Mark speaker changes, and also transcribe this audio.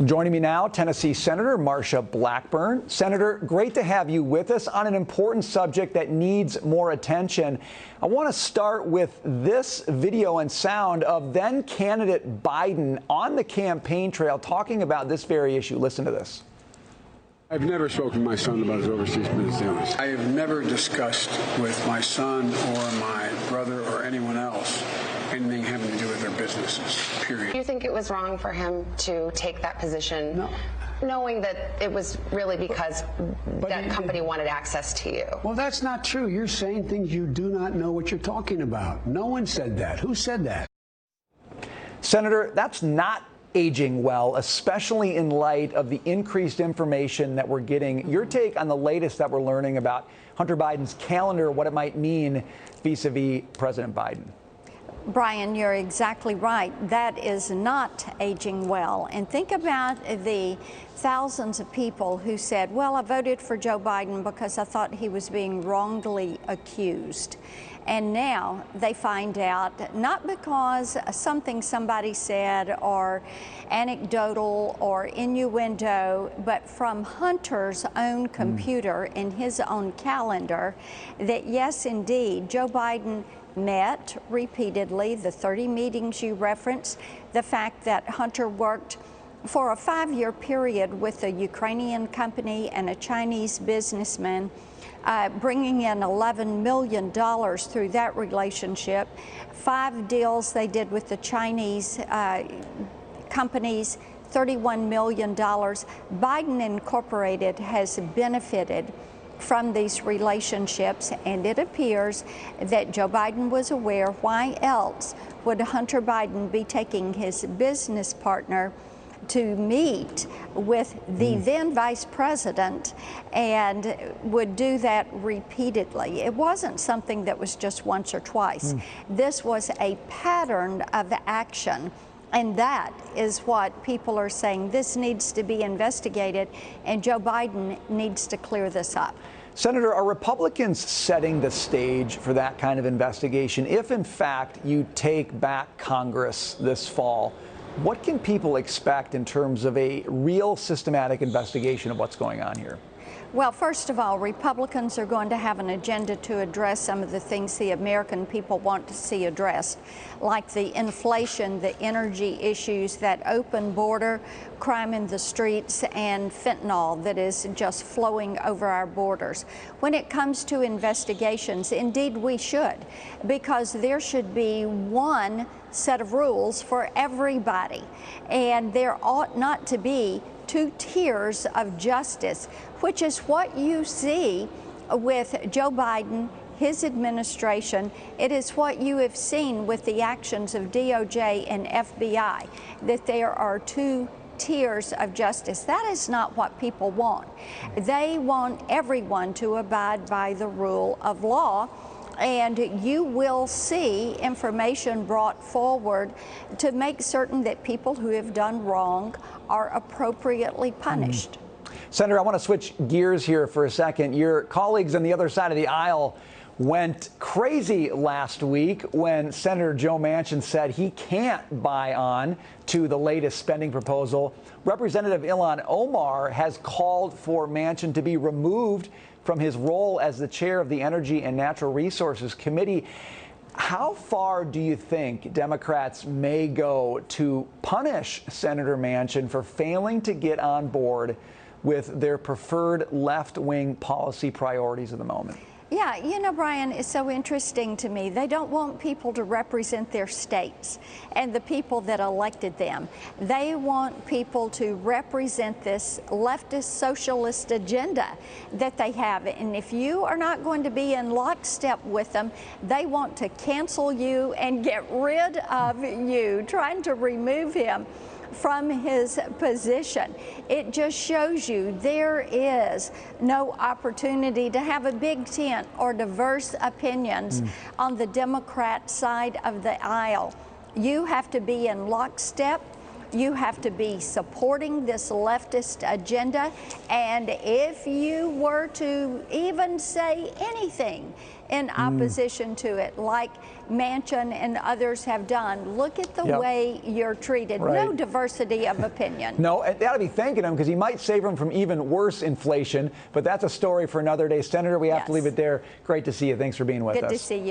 Speaker 1: Joining me now, Tennessee Senator Marsha Blackburn. Senator, great to have you with us on an important subject that needs more attention. I want to start with this video and sound of then candidate Biden on the campaign trail talking about this very issue. Listen to this.
Speaker 2: I've never spoken to my son about his overseas business dealings.
Speaker 3: I have never discussed with my son or my brother or anyone else anything having to do with their businesses, period.
Speaker 4: Do you think it was wrong for him to take that position?
Speaker 3: No.
Speaker 4: Knowing that it was really because that company wanted access to you?
Speaker 3: Well, that's not true. You're saying things you do not know what you're talking about. No one said that. Who said that?
Speaker 1: Senator, that's not aging well, especially in light of the increased information that we're getting. Your take on the latest that we're learning about Hunter Biden's calendar, what it might mean vis-a-vis President Biden.
Speaker 5: Brian, you're exactly right. That is not aging well. And think about the thousands of people who said, well, I voted for Joe Biden because I thought he was being wrongly accused. And now they find out, not because something somebody said or anecdotal or innuendo, but from Hunter's own computer in his own calendar, that yes, indeed, Joe Biden met repeatedly, the 30 meetings you referenced, the fact that Hunter worked for a 5-year period with a Ukrainian company and a Chinese businessman, bringing in $11 million through that relationship, 5 deals they did with the Chinese companies, $31 million. Biden Incorporated has benefited from these relationships, and it appears that Joe Biden was aware. Why else would Hunter Biden be taking his business partner to meet with the then vice president and would do that repeatedly? It wasn't something that was just once or twice. This was a pattern of action. And that is what people are saying. This needs to be investigated, and Joe Biden needs to clear this up.
Speaker 1: Senator, are Republicans setting the stage for that kind of investigation? If, in fact, you take back Congress this fall, what can people expect in terms of a real systematic investigation of what's going on here?
Speaker 5: Well, first of all, Republicans are going to have an agenda to address some of the things the American people want to see addressed, like the inflation, the energy issues, that open border, crime in the streets, and fentanyl that is just flowing over our borders. When it comes to investigations, indeed we should, because there should be one set of rules for everybody, and there ought not to be 2 tiers of justice, which is what you see with Joe Biden, his administration. It is what you have seen with the actions of DOJ and FBI, that there are 2 tiers of justice. That is not what people want. They want everyone to abide by the rule of law. And you will see information brought forward to make certain that people who have done wrong are appropriately punished.
Speaker 1: Senator, I want to switch gears here for a second. Your colleagues on the other side of the aisle went crazy last week when Senator Joe Manchin said he can't buy on to the latest spending proposal. Representative Ilhan Omar has called for Manchin to be removed from his role as the chair of the Energy and Natural Resources Committee. How far do you think Democrats may go to punish Senator Manchin for failing to get on board with their preferred left-wing policy priorities at the moment?
Speaker 5: Yeah, you know, Brian, it's so interesting to me. They don't want people to represent their states and the people that elected them. They want people to represent this leftist socialist agenda that they have. And if you are not going to be in lockstep with them, they want to cancel you and get rid of you, trying to remove him from his position. It just shows you there is no opportunity to have a big tent or diverse opinions on the Democrat side of the aisle. You have to be in lockstep You have to be supporting this leftist agenda. And if you were to even say anything in opposition to it, like Manchin and others have done, look at the way you're treated.
Speaker 1: Right.
Speaker 5: No diversity of opinion.
Speaker 1: No, and they ought to be thanking him because he might save him from even worse inflation. But that's a story for another day. Senator, we have to leave it there. Great to see you. Thanks for being with us.
Speaker 5: Good to see you.